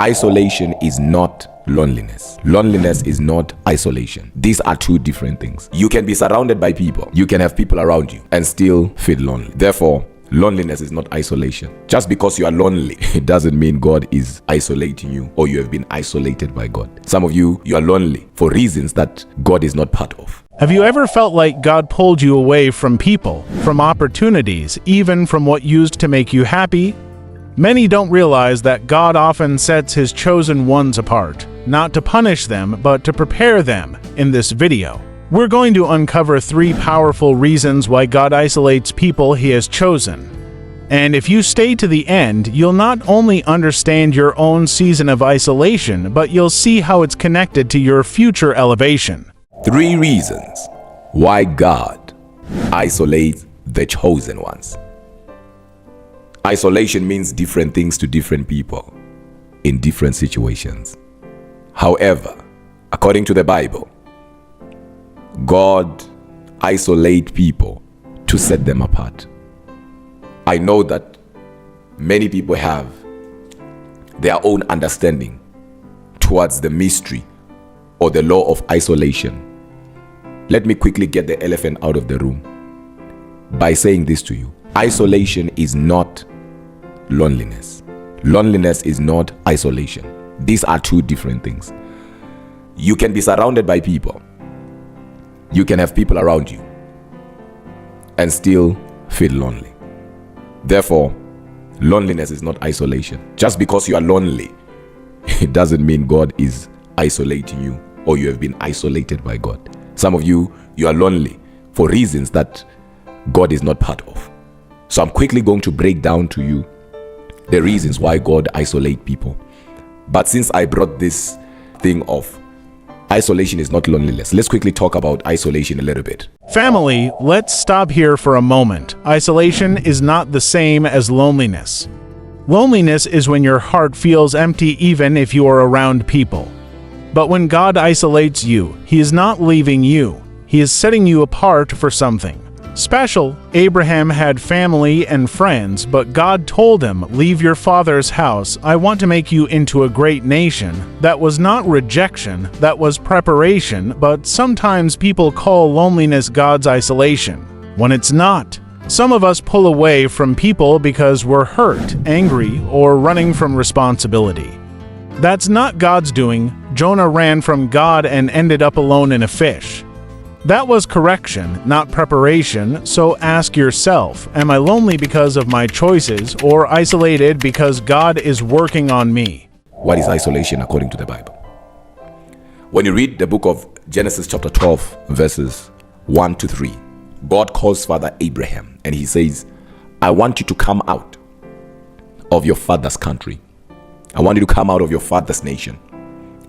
Isolation is not loneliness. Loneliness is not isolation. These are two different things. You can be surrounded by people, you can have people around you and still feel lonely. Therefore, loneliness is not isolation. Just because you are lonely, it doesn't mean God is isolating you or you have been isolated by God. Some of you are lonely for reasons that God is not part of. Have you ever felt like God pulled you away from people, from opportunities, even from what used to make you happy? Many don't realize that God often sets His chosen ones apart, not to punish them, but to prepare them. In this video, we're going to uncover 3 powerful reasons why God isolates people He has chosen. And if you stay to the end, you'll not only understand your own season of isolation, but you'll see how it's connected to your future elevation. 3 reasons why God isolates the chosen ones. Isolation means different things to different people in different situations. However, according to the Bible, God isolates people to set them apart. I know that many people have their own understanding towards the mystery or the law of isolation. Let me quickly get the elephant out of the room by saying this to you. Isolation is not loneliness. Loneliness is not isolation. These are two different things. You can be surrounded by people, you can have people around you and still feel lonely. Therefore, loneliness is not isolation. Just because you are lonely, it doesn't mean God is isolating you or you have been isolated by God. Some of you are lonely for reasons that God is not part of. So I'm quickly going to break down to you the reasons why God isolates people. But since I brought this thing of isolation is not loneliness, let's quickly talk about isolation a little bit. Family, let's stop here for a moment. Isolation is not the same as loneliness. Loneliness is when your heart feels empty even if you are around people. But when God isolates you, He is not leaving you. He is setting you apart for something special. Abraham had family and friends, but God told him, "Leave your father's house. I want to make you into a great nation." That was not rejection, that was preparation, but sometimes people call loneliness God's isolation, when it's not. Some of us pull away from people because we're hurt, angry, or running from responsibility. That's not God's doing. Jonah ran from God and ended up alone in a fish. That was correction, not preparation, so ask yourself, am I lonely because of my choices or isolated because God is working on me? What is isolation according to the Bible? When you read the book of Genesis chapter 12, verses 1 to 3, God calls Father Abraham and He says, I want you to come out of your father's country. I want you to come out of your father's nation.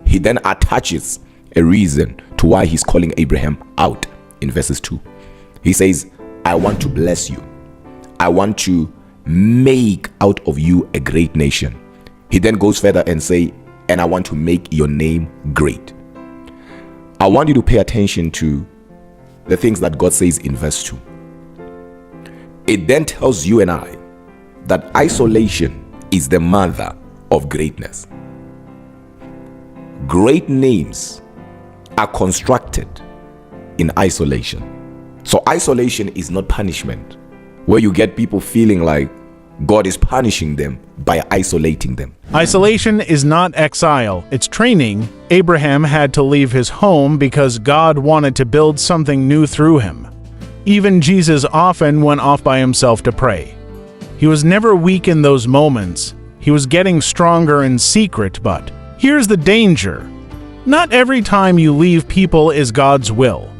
He then attaches a reason to why He's calling Abraham out in verses 2. He says, I want to bless you. I want to make out of you a great nation. He then goes further and say, and I want to make your name great. I want you to pay attention to the things that God says in verse 2. It then tells you and I that isolation is the mother of greatness. Great names are constructed in isolation. So isolation is not punishment, where you get people feeling like God is punishing them by isolating them. Isolation is not exile, it's training. Abraham had to leave his home because God wanted to build something new through him. Even Jesus often went off by himself to pray. He was never weak in those moments. He was getting stronger in secret, but here's the danger. Not every time you leave people is God's will.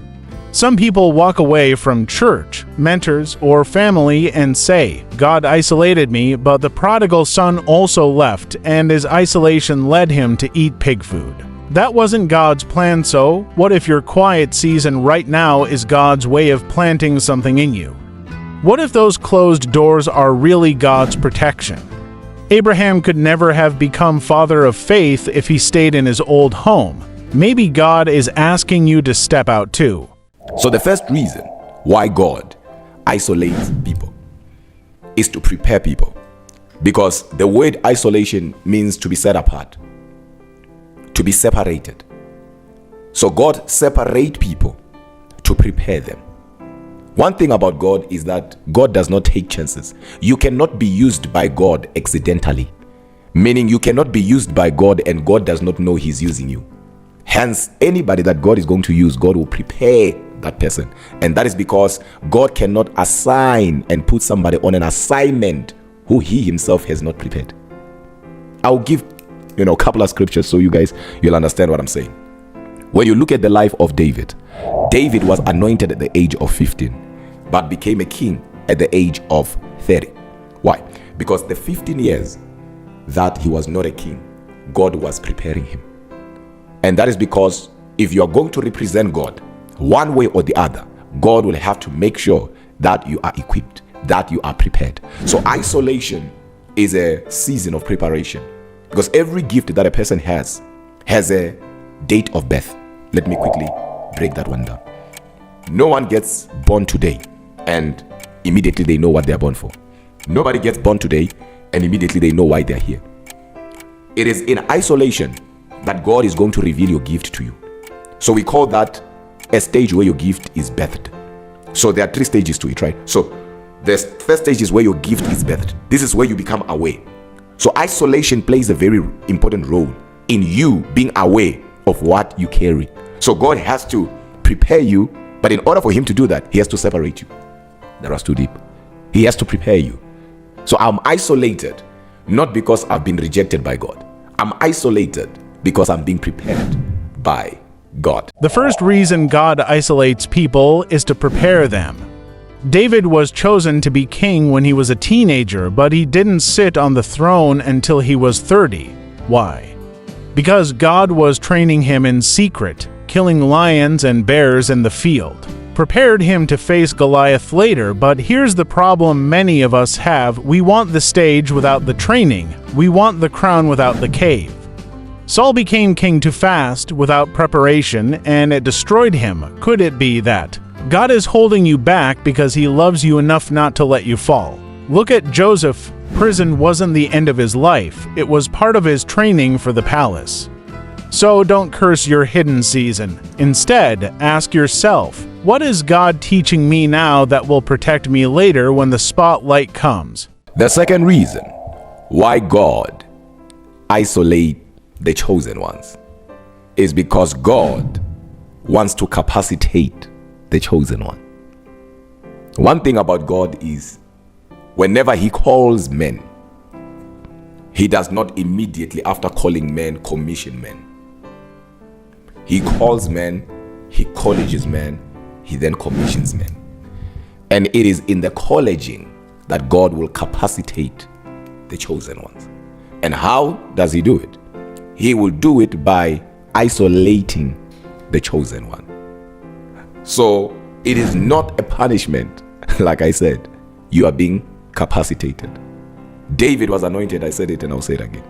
Some people walk away from church, mentors, or family and say, God isolated me, but the prodigal son also left, and his isolation led him to eat pig food. That wasn't God's plan, so what if your quiet season right now is God's way of planting something in you? What if those closed doors are really God's protection? Abraham could never have become father of faith if he stayed in his old home. Maybe God is asking you to step out too. So the first reason why God isolates people is to prepare people. Because the word isolation means to be set apart, to be separated. So God separates people to prepare them. One thing about God is that God does not take chances. You cannot be used by God accidentally. Meaning you cannot be used by God and God does not know he's using you. Hence, anybody that God is going to use, God will prepare that person. And that is because God cannot assign and put somebody on an assignment who he himself has not prepared. I'll give, a couple of scriptures so you'll understand what I'm saying. When you look at the life of David, David was anointed at the age of 15, but became a king at the age of 30. Why? Because the 15 years that he was not a king, God was preparing him. And that is because if you are going to represent God one way or the other, God will have to make sure that you are equipped, that you are prepared. So isolation is a season of preparation, because every gift that a person has a date of birth. Let me quickly break that one down. No one gets born today and immediately they know what they are born for. Nobody gets born today and immediately they know why they are here. It is in isolation that God is going to reveal your gift to you. So we call that a stage where your gift is birthed. So there are 3 stages to it, right? So the first stage is where your gift is birthed. This is where you become aware. So isolation plays a very important role in you being aware of what you carry. So God has to prepare you, but in order for him to do that, he has to separate you. That was too deep. He has to prepare you. So I'm isolated, not because I've been rejected by God. I'm isolated because I'm being prepared by God. The first reason God isolates people is to prepare them. David was chosen to be king when he was a teenager, but he didn't sit on the throne until he was 30. Why? Because God was training him in secret, killing lions and bears in the field. Prepared him to face Goliath later, but here's the problem many of us have. We want the stage without the training. We want the crown without the cave. Saul became king too fast, without preparation, and it destroyed him. Could it be that God is holding you back because he loves you enough not to let you fall? Look at Joseph. Prison wasn't the end of his life. It was part of his training for the palace. So don't curse your hidden season. Instead, ask yourself, what is God teaching me now that will protect me later when the spotlight comes? The second reason why God isolates the chosen ones is because God wants to capacitate the chosen one. One thing about God is whenever he calls men, he does not immediately after calling men commission men. He calls men, he colleges men, he then commissions men. And it is in the colleging that God will capacitate the chosen ones. And how does he do it? He will do it by isolating the chosen one. So it is not a punishment. Like I said, you are being capacitated. David was anointed, I said it and I'll say it again,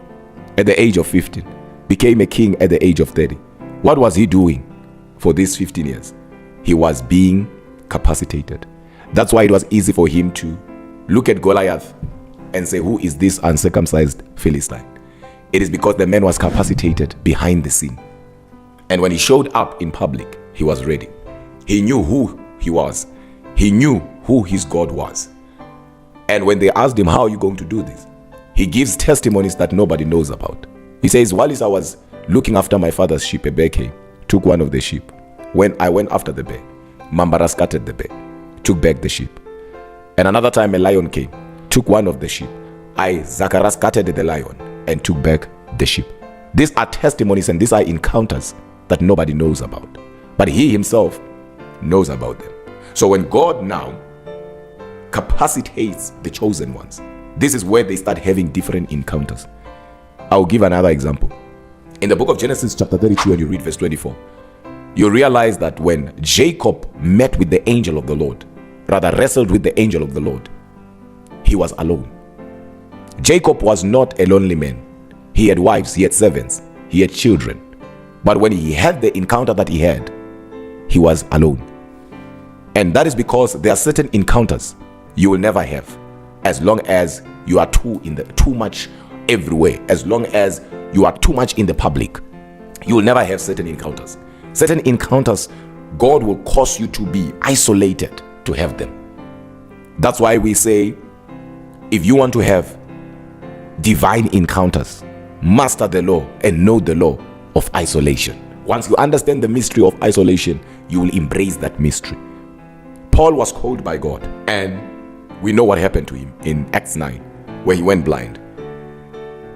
at the age of 15, became a king at the age of 30. What was he doing for these 15 years? He was being capacitated. That's why it was easy for him to look at Goliath and say, who is this uncircumcised Philistine? It is because the man was capacitated behind the scene. And when he showed up in public, he was ready. He knew who he was. He knew who his God was. And when they asked him, how are you going to do this? He gives testimonies that nobody knows about. He says, while I was looking after my father's sheep, a bear came, took one of the sheep. When I went after the bear, Mambara scattered the bear, took back the sheep. And another time a lion came, took one of the sheep. Zachariah scattered the lion and took back the sheep. These are testimonies and these are encounters that nobody knows about. But he himself knows about them. So when God now capacitates the chosen ones, this is where they start having different encounters. I'll give another example. In the book of Genesis chapter 32, and you read verse 24, you realize that when Jacob met with the angel of the Lord, rather wrestled with the angel of the Lord, he was alone. Jacob was not a lonely man. He had wives, he had servants, he had children. But when he had the encounter that he had, he was alone. And that is because there are certain encounters you will never have as long as you are too much everywhere, as long as you are too much in the public, you will never have certain encounters. Certain encounters, God will cause you to be isolated to have them. That's why we say, if you want to have divine encounters, master the law and know the law of isolation. Once you understand the mystery of isolation, you will embrace that mystery. Paul was called by God, and we know what happened to him in Acts 9, where he went blind.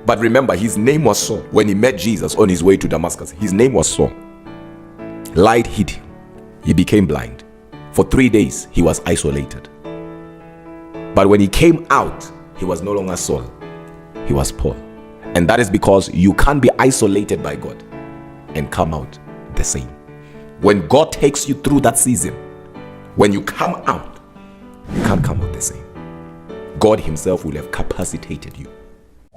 But remember, his name was Saul. When he met Jesus on his way to Damascus, his name was Saul. Light hit him. He became blind. For 3 days, he was isolated. But when he came out, he was no longer Saul. He was Paul. And that is because you can't be isolated by God and come out the same. When God takes you through that season, when you come out, you can't come out the same. God himself will have capacitated you.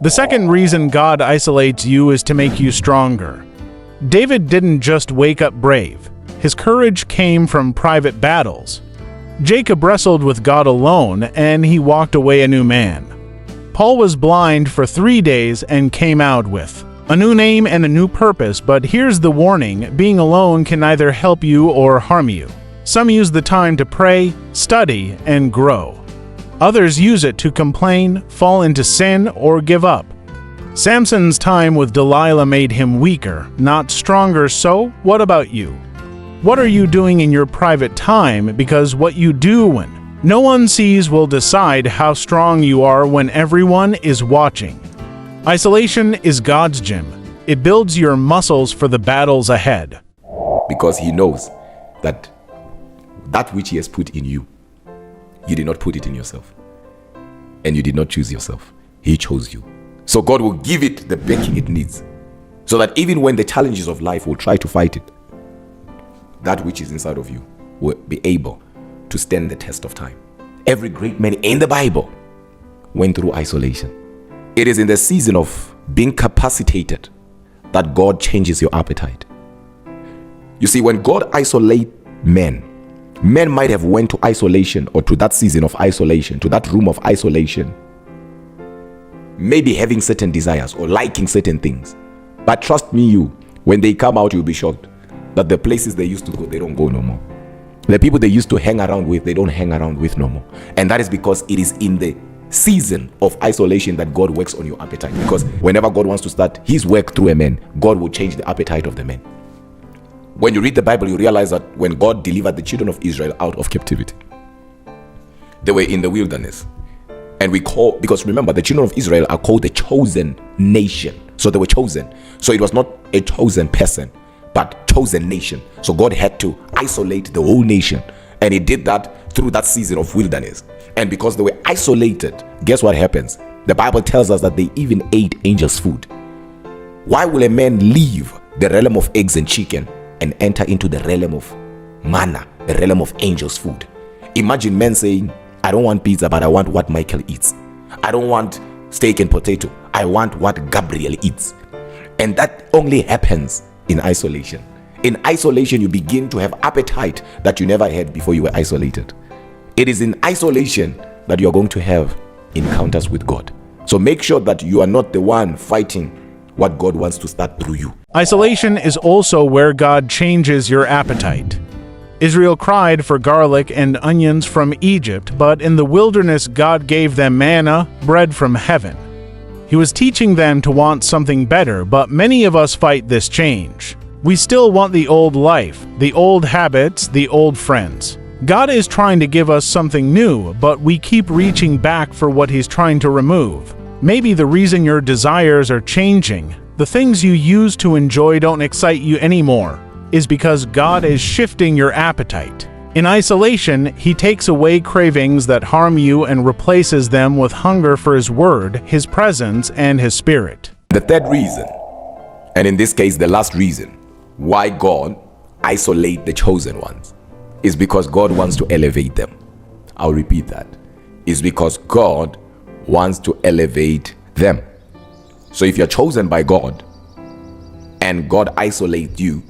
The second reason God isolates you is to make you stronger. David didn't just wake up brave. His courage came from private battles. Jacob wrestled with God alone, and he walked away a new man. Paul was blind for 3 days and came out with a new name and a new purpose, but here's the warning: being alone can either help you or harm you. Some use the time to pray, study, and grow. Others use it to complain, fall into sin, or give up. Samson's time with Delilah made him weaker, not stronger, so what about you? What are you doing in your private time? Because what you do when no one sees will decide how strong you are when everyone is watching. Isolation is God's gym. It builds your muscles for the battles ahead. Because he knows that which he has put in you, you did not put it in yourself. And you did not choose yourself. He chose you. So God will give it the backing it needs, so that even when the challenges of life will try to fight it, that which is inside of you will be able to stand the test of time. Every great man in the Bible went through isolation. It is in the season of being capacitated that God changes your appetite. You see, when God isolates men might have went to isolation, or to that season of isolation, to that room of isolation, maybe having certain desires or liking certain things. But trust me, when they come out, you'll be shocked that the places they used to go, they don't go no more. The people they used to hang around with, they don't hang around with no more. And that is because it is in the season of isolation that God works on your appetite. Because whenever God wants to start his work through a man, God will change the appetite of the man. When you read the Bible, you realize that when God delivered the children of Israel out of captivity, they were in the wilderness. And because remember, the children of Israel are called the chosen nation. So they were chosen. So it was not a chosen person, but chosen nation. So God had to isolate the whole nation. And he did that through that season of wilderness. And because they were isolated, guess what happens? The Bible tells us that they even ate angels' food. Why will a man leave the realm of eggs and chicken and enter into the realm of manna, the realm of angels' food? Imagine men saying, I don't want pizza, but I want what Michael eats. I don't want steak and potato. I want what Gabriel eats. And that only happens in isolation. In isolation, you begin to have appetite that you never had before you were isolated. It is in isolation that you are going to have encounters with God. So make sure that you are not the one fighting what God wants to start through you. Isolation is also where God changes your appetite. Israel cried for garlic and onions from Egypt, but in the wilderness God gave them manna, bread from heaven. He was teaching them to want something better, but many of us fight this change. We still want the old life, the old habits, the old friends. God is trying to give us something new, but we keep reaching back for what He's trying to remove. Maybe the reason your desires are changing, the things you used to enjoy don't excite you anymore, is because God is shifting your appetite. In isolation, He takes away cravings that harm you and replaces them with hunger for His Word, His presence, and His Spirit. The third reason, and in this case the last reason, why God isolates the chosen ones, is because God wants to elevate them. I'll repeat that. It's because God wants to elevate them. So if you're chosen by God and God isolates you,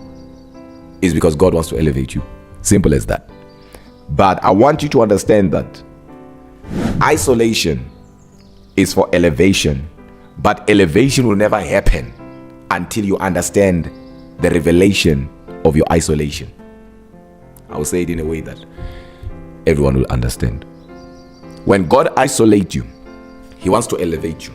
it's because God wants to elevate you. Simple as that. But I want you to understand that isolation is for elevation, but elevation will never happen until you understand the revelation of your isolation. I will say it in a way that everyone will understand. When God isolates you, He wants to elevate you.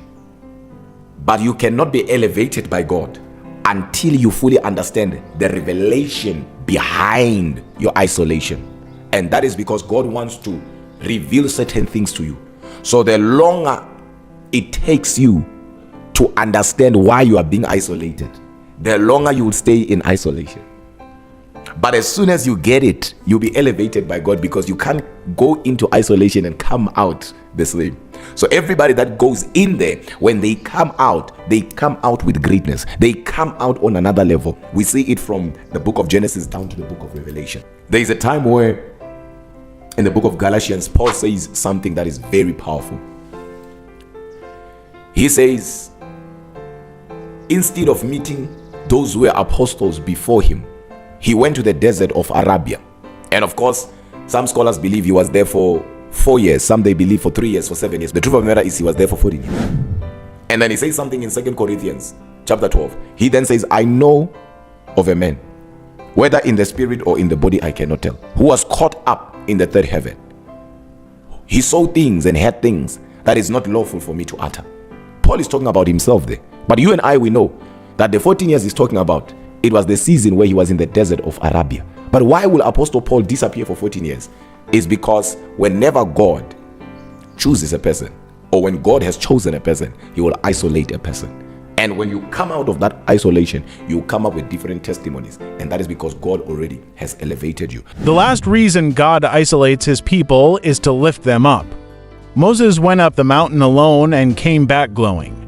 But you cannot be elevated by God until you fully understand the revelation behind your isolation. And that is because God wants to reveal certain things to you. So the longer it takes you to understand why you are being isolated, the longer you will stay in isolation. But as soon as you get it, you'll be elevated by God, because you can't go into isolation and come out the same. So everybody that goes in there, when they come out with greatness. They come out on another level. We see it from the book of Genesis down to the book of Revelation. There is a time where in the book of Galatians, Paul says something that is very powerful. He says, instead of meeting those who were apostles before him, he went to the desert of Arabia. And of course, some scholars believe he was there for 4 years. Some they believe for 3 years, for 7 years. The truth of the matter is he was there for 14 years. And then he says something in 2 Corinthians chapter 12. He then says, I know of a man, whether in the spirit or in the body I cannot tell, who was caught up in the third heaven. He saw things and heard things that is not lawful for me to utter. Paul is talking about himself there. But you and I, we know that the 14 years he's talking about, it was the season where he was in the desert of Arabia. But why will Apostle Paul disappear for 14 years? It's because whenever God chooses a person, or when God has chosen a person, he will isolate a person. And when you come out of that isolation, you come up with different testimonies. And that is because God already has elevated you. The last reason God isolates his people is to lift them up. Moses went up the mountain alone and came back glowing.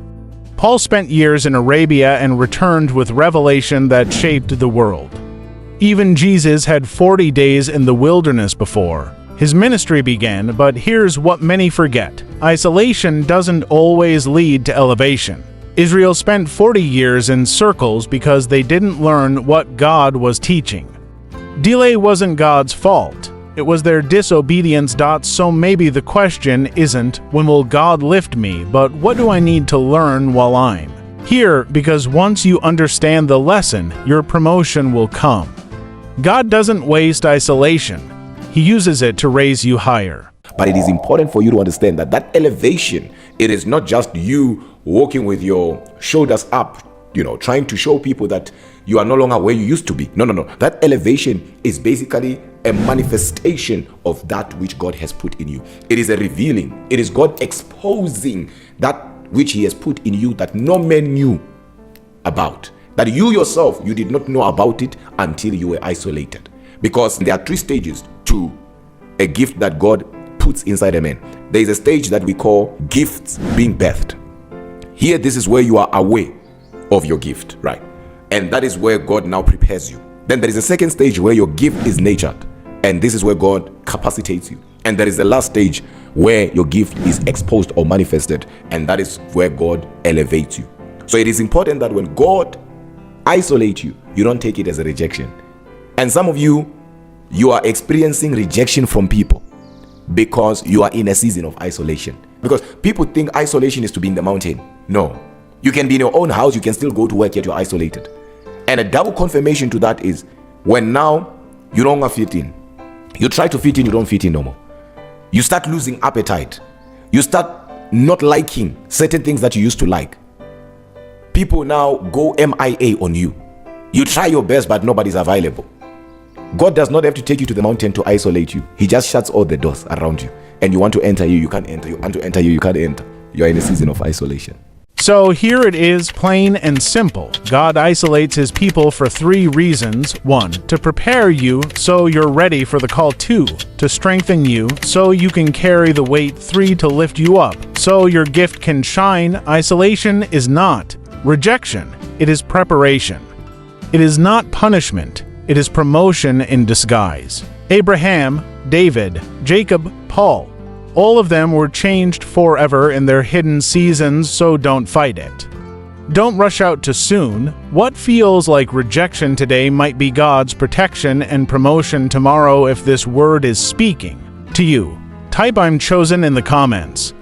Paul spent years in Arabia and returned with revelation that shaped the world. Even Jesus had 40 days in the wilderness before his ministry began, but here's what many forget. Isolation doesn't always lead to elevation. Israel spent 40 years in circles because they didn't learn what God was teaching. Delay wasn't God's fault. It was their disobedience. So maybe the question isn't, when will God lift me, but what do I need to learn while I'm here? Because once you understand the lesson, your promotion will come. God doesn't waste isolation. He uses it to raise you higher. But it is important for you to understand that elevation, it is not just you walking with your shoulders up, trying to show people that you are no longer where you used to be. No. That elevation is basically a manifestation of that which God has put in you. It is a revealing. It is God exposing that which he has put in you that no man knew about. That you yourself, you did not know about it until you were isolated. Because there are 3 stages to a gift that God puts inside a man. There is a stage that we call gifts being birthed. Here, this is where you are aware of your gift, right? And that is where God now prepares you. Then there is a second stage where your gift is nurtured. And this is where God capacitates you. And there is the last stage where your gift is exposed or manifested. And that is where God elevates you. So it is important that when God isolates you, you don't take it as a rejection. And some of you are experiencing rejection from people because you are in a season of isolation. Because people think isolation is to be in the mountain. No. You can be in your own house, you can still go to work, yet you're isolated. And a double confirmation to that is when now you no longer fit in. You try to fit in, you don't fit in no more. You start losing appetite. You start not liking certain things that you used to like. People now go MIA on you. You try your best, but nobody's available. God does not have to take you to the mountain to isolate you. He just shuts all the doors around you. And you want to enter you can't enter. You want to enter you can't enter. You are in a season of isolation. So here it is, plain and simple. God isolates his people for 3 reasons. 1, to prepare you so you're ready for the call. 2, to strengthen you so you can carry the weight. 3, to lift you up so your gift can shine. Isolation is not rejection. It is preparation. It is not punishment. It is promotion in disguise. Abraham, David, Jacob, Paul, all of them were changed forever in their hidden seasons, so don't fight it. Don't rush out too soon. What feels like rejection today might be God's protection and promotion tomorrow if this word is speaking to you. Type "I'm chosen" in the comments.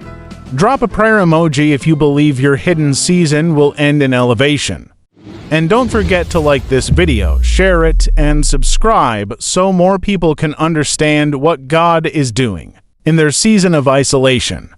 Drop a prayer emoji if you believe your hidden season will end in elevation. And don't forget to like this video, share it, and subscribe so more people can understand what God is doing in their season of isolation.